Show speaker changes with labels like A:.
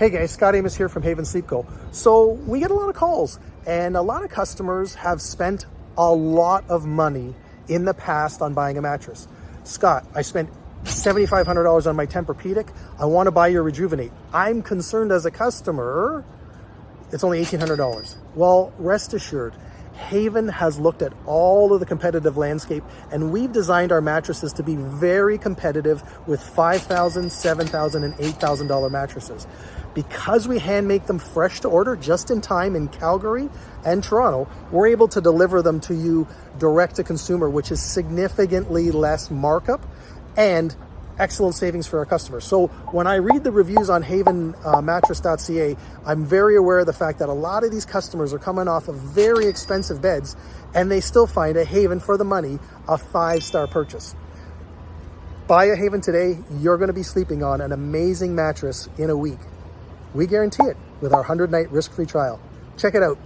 A: Hey guys, Scott Amos here from Haven Sleep Co. So we get a lot of calls and a lot of customers have spent a lot of money in the past on buying a mattress. Scott, I spent $7,500 on my Tempur-Pedic. I want to buy your Rejuvenate. I'm concerned as a customer, it's only $1,800. Well, rest assured, Haven has looked at all of the competitive landscape and we've designed our mattresses to be very competitive with $5,000, $7,000, and $8,000 mattresses. Because we hand make them fresh to order just in time in Calgary and Toronto, we're able to deliver them to you direct to consumer, which is significantly less markup and excellent savings for our customers. So when I read the reviews on havenmattress.ca, I'm very aware of the fact that a lot of these customers are coming off of very expensive beds and they still find a Haven for the money, a 5-star purchase. Buy a Haven today, you're going to be sleeping on an amazing mattress in a week. We guarantee it with our 100-night risk-free trial. Check it out.